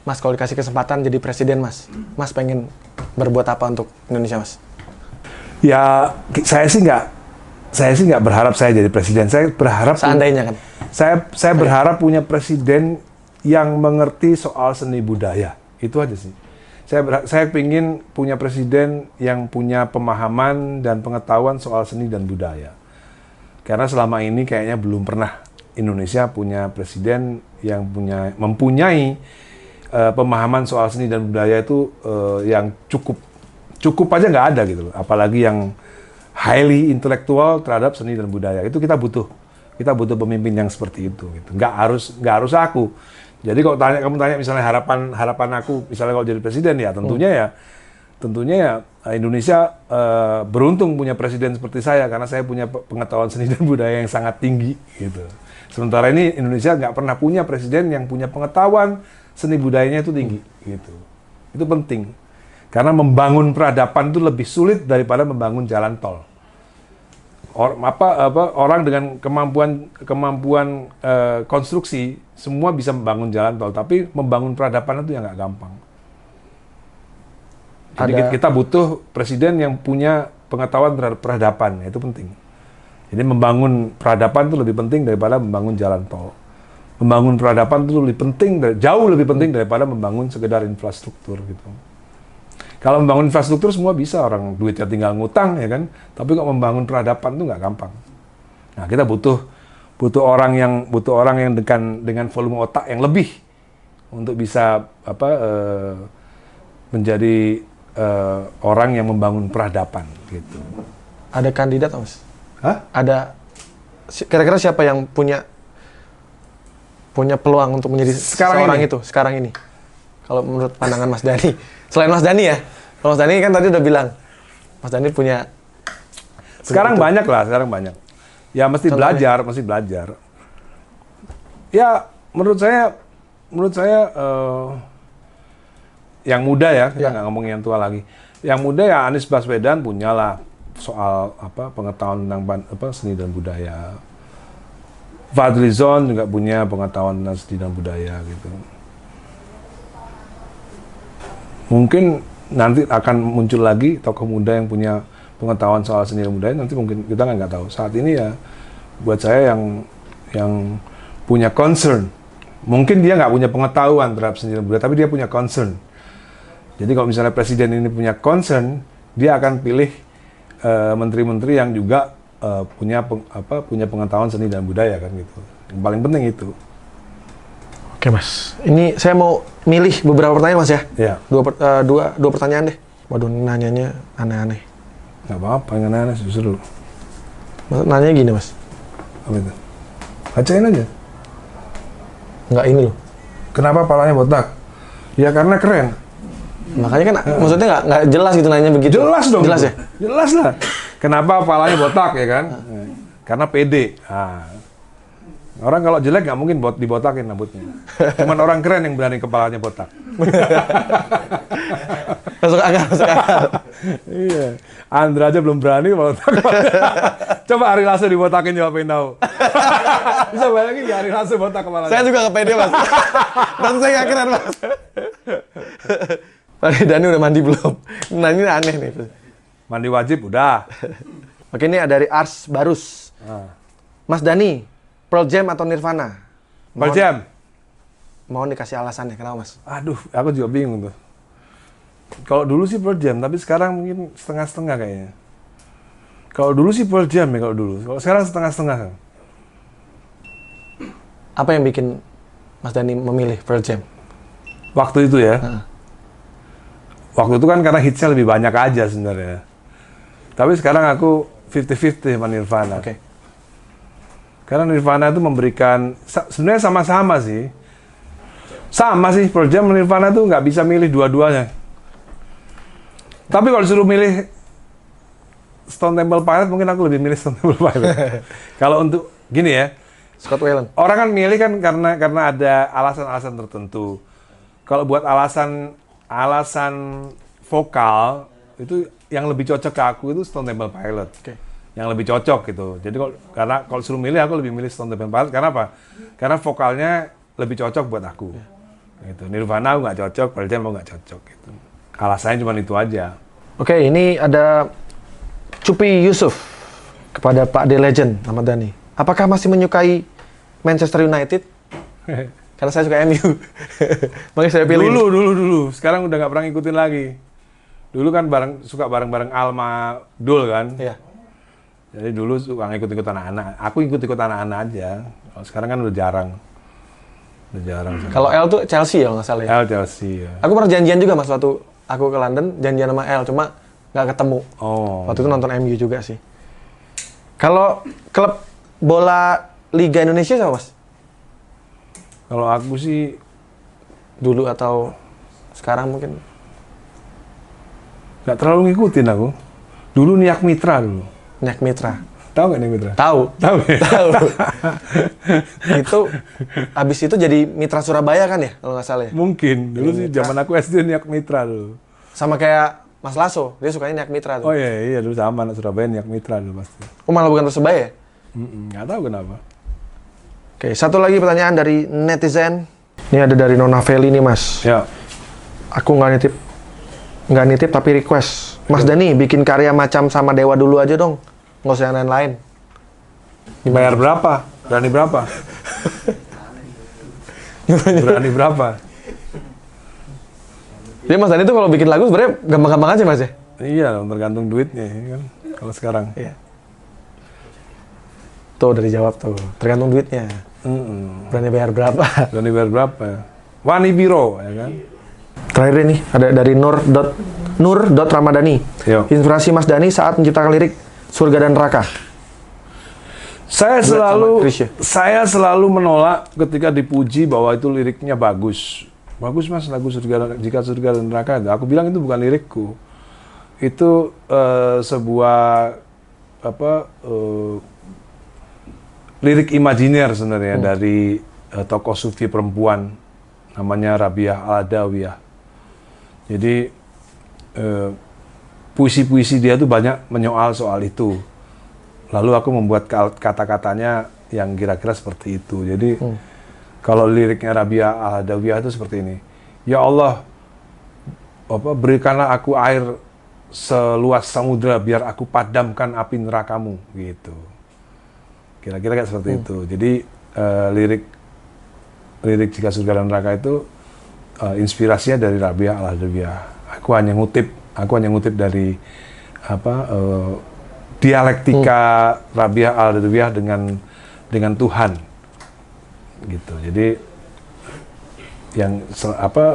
Speaker 1: Mas, kalau dikasih kesempatan jadi presiden, Mas pengen berbuat apa untuk Indonesia, Mas?
Speaker 2: Ya, saya sih nggak berharap saya jadi presiden. Saya berharap
Speaker 1: seandainya kan.
Speaker 2: Saya berharap punya presiden yang mengerti soal seni budaya. Itu aja sih. Saya ingin punya presiden yang punya pemahaman dan pengetahuan soal seni dan budaya. Karena selama ini kayaknya belum pernah Indonesia punya presiden yang mempunyai pemahaman soal seni dan budaya itu yang cukup aja nggak ada gitu. Apalagi yang highly intelektual terhadap seni dan budaya. Itu kita butuh pemimpin yang seperti itu. Gitu. Nggak harus aku. Jadi kalau kamu tanya misalnya harapan aku misalnya kalau jadi presiden ya tentunya ya Indonesia beruntung punya presiden seperti saya karena saya punya pengetahuan seni dan budaya yang sangat tinggi gitu. Sementara ini Indonesia nggak pernah punya presiden yang punya pengetahuan seni budayanya itu tinggi gitu. Itu penting karena membangun peradaban itu lebih sulit daripada membangun jalan tol. Orang dengan kemampuan konstruksi semua bisa membangun jalan tol, tapi membangun peradaban itu yang nggak gampang. Jadi kita butuh presiden yang punya pengetahuan terhadap peradaban, itu penting. Jadi membangun peradaban itu lebih penting daripada membangun jalan tol. Membangun peradaban itu jauh lebih penting daripada membangun sekedar infrastruktur gitu. Kalau membangun infrastruktur semua bisa, orang duitnya tinggal ngutang ya kan. Tapi kok membangun peradaban itu nggak gampang. Nah, kita butuh orang yang dengan volume otak yang lebih untuk bisa menjadi orang yang membangun peradaban gitu.
Speaker 1: Ada kandidat, Mas?
Speaker 2: Hah?
Speaker 1: Ada kira-kira siapa yang punya peluang untuk menjadi seorang itu sekarang ini? Kalau menurut pandangan Mas Dhani, selain Mas Dhani ya, kalau Mas Dhani kan tadi udah bilang, Mas Dhani punya.
Speaker 2: Sekarang banyak lah, sekarang banyak. Ya mesti
Speaker 1: Contohnya?
Speaker 2: belajar. Ya menurut saya yang muda ya, kita nggak ngomong yang tua lagi. Yang muda ya Anies Baswedan punyalah soal pengetahuan tentang seni dan budaya. Fadlizon juga punya pengetahuan tentang seni dan budaya gitu. Mungkin nanti akan muncul lagi tokoh muda yang punya pengetahuan soal seni dan budaya, nanti mungkin kita nggak tahu. Saat ini ya buat saya yang punya concern, mungkin dia nggak punya pengetahuan terhadap seni dan budaya, tapi dia punya concern. Jadi kalau misalnya presiden ini punya concern, dia akan pilih menteri-menteri yang juga punya pengetahuan seni dan budaya kan gitu. Yang paling penting itu.
Speaker 1: Oke, Mas. Ini saya mau milih beberapa pertanyaan, Mas ya.
Speaker 2: Ya.
Speaker 1: Dua pertanyaan deh. Waduh, nanyanya aneh-aneh.
Speaker 2: Nggak apa-apa, yang aneh-aneh seru.
Speaker 1: Nanya gini, Mas.
Speaker 2: Apa itu? Bacain aja.
Speaker 1: Nggak ini loh.
Speaker 2: Kenapa palanya botak? Ya karena keren.
Speaker 1: Makanya kan maksudnya nggak jelas gitu nanya begitu.
Speaker 2: Jelas dong.
Speaker 1: Jelas
Speaker 2: itu.
Speaker 1: ya?
Speaker 2: Jelas lah. Kenapa palanya botak ya kan? Karena pede. Orang kalau jelek nggak mungkin dibotakin rambutnya. Cuman orang keren yang berani kepalanya botak.
Speaker 1: Masuk akal.
Speaker 2: Iya. Andra aja belum berani botak. Coba Ari Lasso dibotakin coba pengen tahu. Bisa bayangin ya Ari Lasso botak kepalanya.
Speaker 1: Saya juga nggak pede, Mas. Dan saya nggak keren, Mas. Pak Dhani udah mandi belum? Nah ini aneh nih.
Speaker 2: Mandi wajib udah.
Speaker 1: Oke, ini ada dari Ars Barus. Mas Dhani, Pearl Jam atau Nirvana?
Speaker 2: Pearl Jam.
Speaker 1: Mohon dikasih alasannya, kenapa, Mas?
Speaker 2: Aduh, aku juga bingung tuh. Kalau dulu sih Pearl Jam, tapi sekarang mungkin setengah-setengah kayaknya. Kalau dulu sih Pearl Jam ya kalau dulu. Kalau sekarang setengah-setengah.
Speaker 1: Apa yang bikin Mas Dhani memilih Pearl Jam?
Speaker 2: Waktu itu ya. Waktu itu kan karena hitsnya lebih banyak aja sebenarnya. Tapi sekarang aku 50-50 sama Nirvana.
Speaker 1: Oke.
Speaker 2: Karena Nirvana itu memberikan, sebenarnya sama-sama sih. Sama sih, Pearl Jam dan Nirvana itu nggak bisa milih dua-duanya. Tapi kalau disuruh milih Stone Temple Pilots, mungkin aku lebih milih Stone Temple Pilots. Kalau untuk, gini ya,
Speaker 1: Scott Weiland.
Speaker 2: orang kan milih kan karena ada alasan-alasan tertentu. Kalau buat alasan vokal, itu yang lebih cocok ke aku itu Stone Temple Pilots.
Speaker 1: Oke.
Speaker 2: Yang lebih cocok gitu. Jadi kalau suruh milih, aku lebih milih Stone Temple Pilots. Karena apa? Karena vokalnya lebih cocok buat aku. Gitu. Nirvana aku nggak cocok, Pearl Jam aku nggak cocok. Gitu. Alasannya cuma itu aja.
Speaker 1: Oke, ini ada Cupi Yusuf kepada Pak The Legend, Ahmad Dhani. Apakah masih menyukai Manchester United? Karena saya suka MU. Makanya saya pilih.
Speaker 2: Dulu. Sekarang udah nggak pernah ngikutin lagi. Dulu kan suka bareng-bareng Alma Dul kan.
Speaker 1: Iya.
Speaker 2: Jadi dulu suka ngikut-ikut anak-anak. Aku ikut-ikut anak-anak aja. Kalau sekarang kan udah jarang.
Speaker 1: Kalau L tuh Chelsea ya nggak salah ya?
Speaker 2: Chelsea ya.
Speaker 1: Aku pernah janjian juga, Mas, waktu aku ke London, janjian sama L, cuma nggak ketemu.
Speaker 2: Oh.
Speaker 1: Waktu itu nonton MU juga sih. Kalau klub bola Liga Indonesia sama, Mas?
Speaker 2: Kalau aku sih
Speaker 1: Dulu atau sekarang mungkin?
Speaker 2: nggak terlalu ngikutin aku. Dulu Niak Mitra dulu.
Speaker 1: Niak Mitra.
Speaker 2: Tahu nggak Niak Mitra?
Speaker 1: Tahu.
Speaker 2: Tahu ya?
Speaker 1: Tahu. Itu abis itu jadi Mitra Surabaya kan ya, kalau nggak salah ya?
Speaker 2: Mungkin. Dulu sih zaman aku SD Niak Mitra dulu.
Speaker 1: Sama kayak Mas Lasso, dia sukanya Niak Mitra tuh.
Speaker 2: Oh iya dulu sama anak Surabaya Niak Mitra dulu pasti.
Speaker 1: Oh, malah bukan Persebaya ya?
Speaker 2: Nggak tahu kenapa.
Speaker 1: Oke, satu lagi pertanyaan dari netizen. Ini ada dari Nona Feli nih, Mas.
Speaker 2: Ya.
Speaker 1: Aku nggak nitip tapi request. Mas Dhani bikin karya macam sama Dewa dulu aja dong. Nggak usah yang lain-lain.
Speaker 2: Bayar berapa? Berani berapa? Berani berapa?
Speaker 1: Jadi Mas Dhani tuh kalau bikin lagu sebenarnya gampang-gampang aja Mas ya?
Speaker 2: Iya, tergantung duitnya ya kan. Kalau sekarang.
Speaker 1: Iya. Tuh udah dijawab tuh, tergantung duitnya. Berani bayar berapa?
Speaker 2: Berani bayar berapa? Wani Biro, ya kan?
Speaker 1: Terakhir ini ada dari Nur.Ramadhani.
Speaker 2: Yo.
Speaker 1: Inspirasi Mas Dhani saat menciptakan lirik Surga dan Neraka.
Speaker 2: Saya
Speaker 1: sama Chris ya?
Speaker 2: selalu menolak ketika dipuji bahwa itu liriknya bagus. Bagus Mas, lagu Jika Surga dan Neraka. Aku bilang itu bukan lirikku. Itu sebuah lirik imajiner sebenarnya dari tokoh sufi perempuan namanya Rabiah Al-Adawiyah. Jadi puisi-puisi dia tuh banyak menyoal soal itu. Lalu aku membuat kata-katanya yang kira-kira seperti itu. Jadi kalau liriknya Rabiah Al-Adawiyah itu seperti ini. Ya Allah, berikanlah aku air seluas samudra biar aku padamkan api nerakamu, gitu. Kira-kira kayak seperti itu. Jadi lirik Jika Surga dan Neraka itu inspirasinya dari Rabiah Al-Adawiyah. Aku hanya ngutip dari dialektika Rabiah Al-Adawiyah dengan Tuhan, gitu. Jadi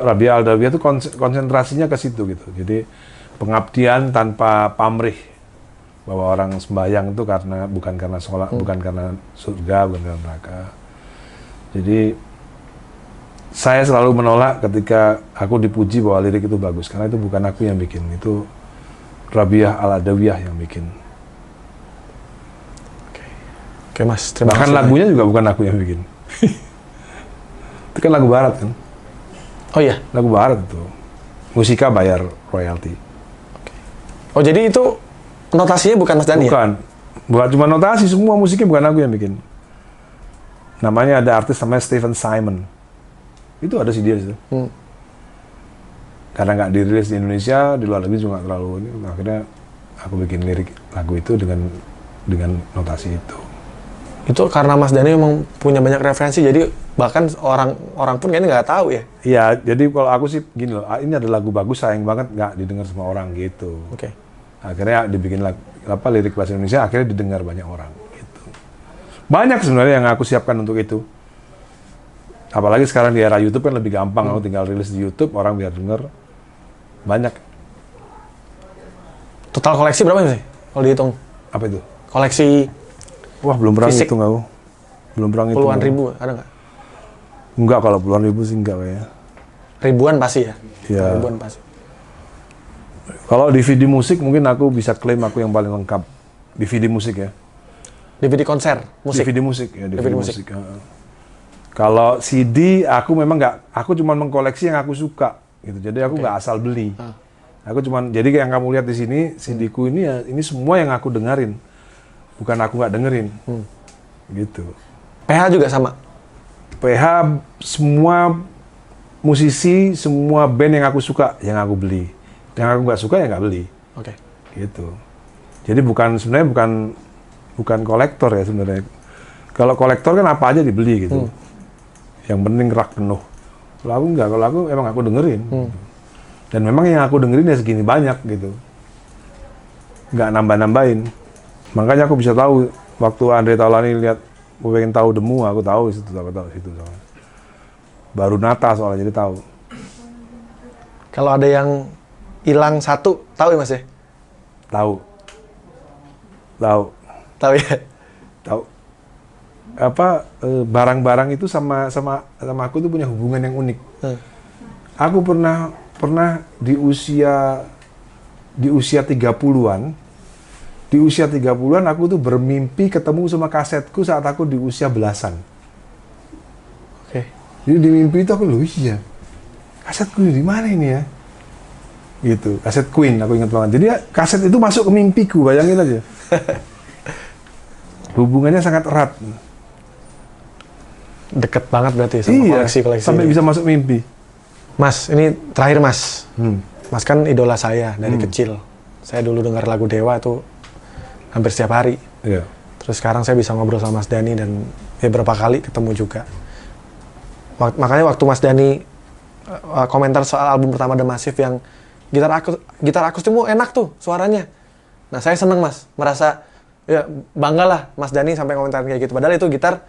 Speaker 2: Rabiah Al-Adawiyah itu konsentrasinya ke situ, gitu. Jadi pengabdian tanpa pamrih, bahwa orang sembahyang itu bukan karena sholat, bukan karena surga, bukan karena neraka. Jadi saya selalu menolak ketika aku dipuji bahwa lirik itu bagus, karena itu bukan aku yang bikin, itu Rabiah Al-Adawiyah yang bikin.
Speaker 1: Oke Mas, terima kasih.
Speaker 2: Bahkan lagunya juga bukan aku yang bikin. Itu kan lagu barat kan?
Speaker 1: Oh iya?
Speaker 2: Lagu barat itu. Musika bayar royalti.
Speaker 1: Oh jadi itu notasinya bukan Mas Dhani ya?
Speaker 2: Bukan cuma notasi, semua musiknya bukan aku yang bikin. Namanya ada artis namanya Stephen Simon. Itu ada sih dia situ. Karena nggak dirilis di Indonesia, di luar negeri juga nggak terlalu ini. Akhirnya aku bikin lirik lagu itu dengan notasi itu.
Speaker 1: Itu karena Mas Dhani memang punya banyak referensi, jadi bahkan orang pun kayaknya nggak tahu ya?
Speaker 2: Iya, jadi kalau aku sih gini loh, ini ada lagu bagus, sayang banget nggak didengar semua orang gitu.
Speaker 1: Oke.
Speaker 2: Akhirnya dibikin lirik bahasa Indonesia, akhirnya didengar banyak orang gitu. Banyak sebenarnya yang aku siapkan untuk itu. Apalagi sekarang di era YouTube kan lebih gampang, aku tinggal rilis di YouTube, orang biar denger. Banyak.
Speaker 1: Total koleksi berapa sih kalau dihitung?
Speaker 2: Apa itu?
Speaker 1: Koleksi
Speaker 2: Wah, belum pernah
Speaker 1: fisik.
Speaker 2: ngitung aku. Belum pernah ngitung.
Speaker 1: Puluhan ribu ada nggak?
Speaker 2: Enggak, kalau puluhan ribu sih enggak kayaknya.
Speaker 1: Ribuan pasti ya?
Speaker 2: Iya.
Speaker 1: Ribuan pasti.
Speaker 2: Kalau DVD musik mungkin aku bisa klaim aku yang paling lengkap. DVD musik ya.
Speaker 1: DVD konser, musik?
Speaker 2: DVD musik ya, DVD
Speaker 1: musik.
Speaker 2: musik. Kalau CD aku memang nggak, aku cuma mengkoleksi yang aku suka gitu. Jadi aku nggak asal beli. Aku cuman, jadi yang kamu lihat di sini CD-ku ini ya, ini semua yang aku dengerin. Bukan aku nggak dengerin. Gitu.
Speaker 1: PH juga sama?
Speaker 2: PH semua musisi, semua band yang aku suka, yang aku beli. Yang aku nggak suka ya nggak beli.
Speaker 1: Oke.
Speaker 2: Gitu. Jadi sebenarnya bukan kolektor ya sebenarnya. Kalau kolektor kan apa aja dibeli gitu. Yang penting rak penuh. Kalau aku enggak, kalau aku emang aku dengerin. Dan memang yang aku dengerin ya segini banyak gitu. Nggak nambah-nambahin. Makanya aku bisa tahu waktu Andre Taulany lihat mau pengen tahu Demu, aku tahu situ soalnya. Baru Nata soalnya jadi tahu.
Speaker 1: Kalau ada yang hilang satu, tahu ya Mas ya?
Speaker 2: Tahu
Speaker 1: Tahu ya?
Speaker 2: Tahu. Barang-barang itu sama aku tuh punya hubungan yang unik. Aku pernah di usia 30-an. Di usia 30-an aku tuh bermimpi ketemu sama kasetku saat aku di usia belasan.
Speaker 1: Oke.
Speaker 2: Jadi di mimpi itu aku loh, iya. Kasetku di mana ini ya? Gitu. Kaset Queen aku ingat banget. Jadi kaset itu masuk ke mimpiku, bayangin aja. Hubungannya sangat erat.
Speaker 1: Deket banget berarti sama koleksi-koleksi
Speaker 2: sampai
Speaker 1: ini.
Speaker 2: bisa masuk mimpi.
Speaker 1: Mas, ini terakhir Mas. Mas kan idola saya dari kecil. Saya dulu dengar lagu Dewa itu hampir setiap hari.
Speaker 2: Iya.
Speaker 1: Terus sekarang saya bisa ngobrol sama Mas Dhani dan beberapa kali ketemu juga. Makanya waktu Mas Dhani komentar soal album pertama The Massive yang gitar akustikmu enak tuh suaranya. Nah saya seneng mas, merasa ya bangga lah Mas Dani sampai komentar kayak gitu. Padahal itu gitar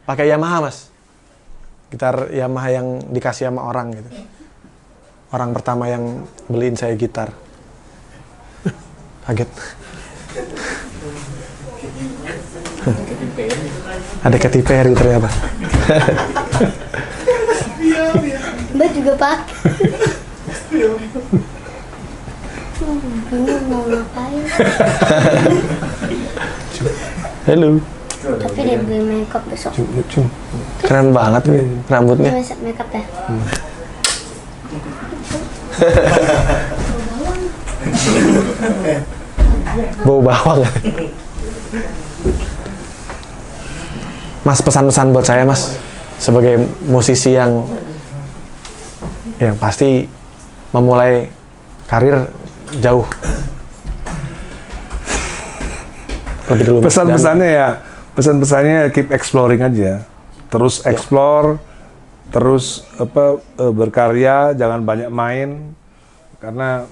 Speaker 1: pakai Yamaha mas, gitar Yamaha yang dikasih sama orang gitu. Orang pertama yang beliin saya gitar. Kaget. Ada Katy Perry ternyata.
Speaker 4: Mbak juga pakai. Bingung mau ngapain.
Speaker 1: Halo.
Speaker 4: Tapi dia beli makeup besok.
Speaker 1: Keren banget nih rambutnya.
Speaker 4: Dia masak makeup ya.
Speaker 1: Bau bawang. Mas, pesan-pesan buat saya mas, sebagai musisi yang pasti memulai karir jauh. Lebih dulu Mas.
Speaker 2: Pesan-pesannya keep exploring aja, terus explore, terus berkarya, jangan banyak main, karena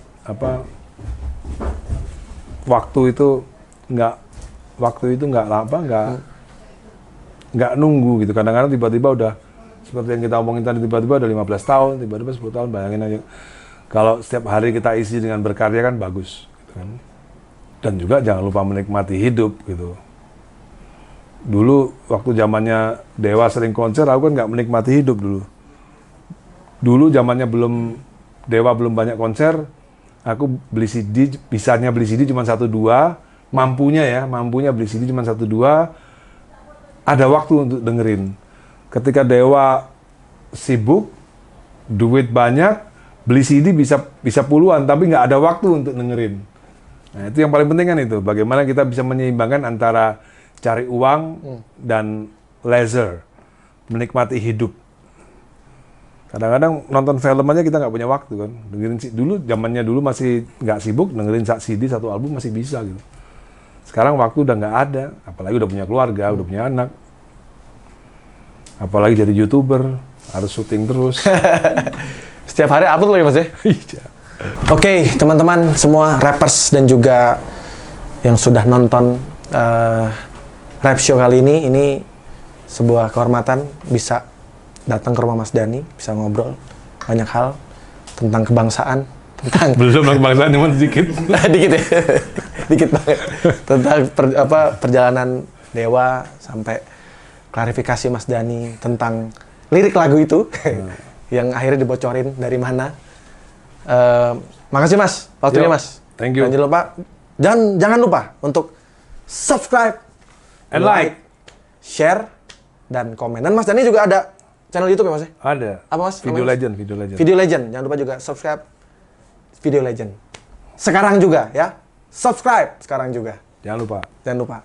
Speaker 2: waktu itu nggak nunggu gitu. Kadang-kadang tiba-tiba udah seperti yang kita omongin tadi, tiba-tiba udah 15 tahun, tiba-tiba 10 tahun, bayangin aja. Kalau setiap hari kita isi dengan berkarya kan bagus, gitu kan. Dan juga jangan lupa menikmati hidup gitu. Dulu waktu zamannya Dewa sering konser, aku kan nggak menikmati hidup dulu. Dulu zamannya Dewa belum banyak konser, aku beli CD, bisanya beli CD cuma 1-2, mampunya beli CD cuma 1-2, ada waktu untuk dengerin. Ketika Dewa sibuk, duit banyak, beli CD bisa puluhan, tapi nggak ada waktu untuk dengerin. Nah, itu yang paling penting kan itu. Bagaimana kita bisa menyeimbangkan antara cari uang dan leisure, menikmati hidup. Kadang-kadang nonton film aja kita nggak punya waktu kan. Dengerin zamannya dulu masih nggak sibuk, dengerin CD 1 album masih bisa gitu. Sekarang waktu udah nggak ada, apalagi udah punya keluarga, udah punya anak. Apalagi jadi YouTuber, harus syuting terus.
Speaker 1: Setiap hari upload lagi mas ya? Oke, teman-teman semua rappers dan juga yang sudah nonton rap show kali ini sebuah kehormatan bisa datang ke rumah Mas Dani, bisa ngobrol banyak hal tentang kebangsaan, tentang
Speaker 2: belum kebangsaan cuma sedikit.
Speaker 1: dikit ya, dikit banget tentang perjalanan Dewa sampai klarifikasi Mas Dani tentang lirik lagu itu yang akhirnya dibocorin dari mana. Makasih Mas, waktunya Mas.
Speaker 2: Thank you.
Speaker 1: Jangan lupa untuk subscribe,
Speaker 2: and like,
Speaker 1: share, dan komen. Dan Mas Dani juga ada channel YouTube ya Mas?
Speaker 2: Ada.
Speaker 1: Apa Mas?
Speaker 2: Video
Speaker 1: Mas?
Speaker 2: Legend.
Speaker 1: Video Legend. Jangan lupa juga subscribe Video Legend. Sekarang juga ya. Subscribe sekarang juga.
Speaker 2: Jangan lupa.
Speaker 1: Jangan lupa.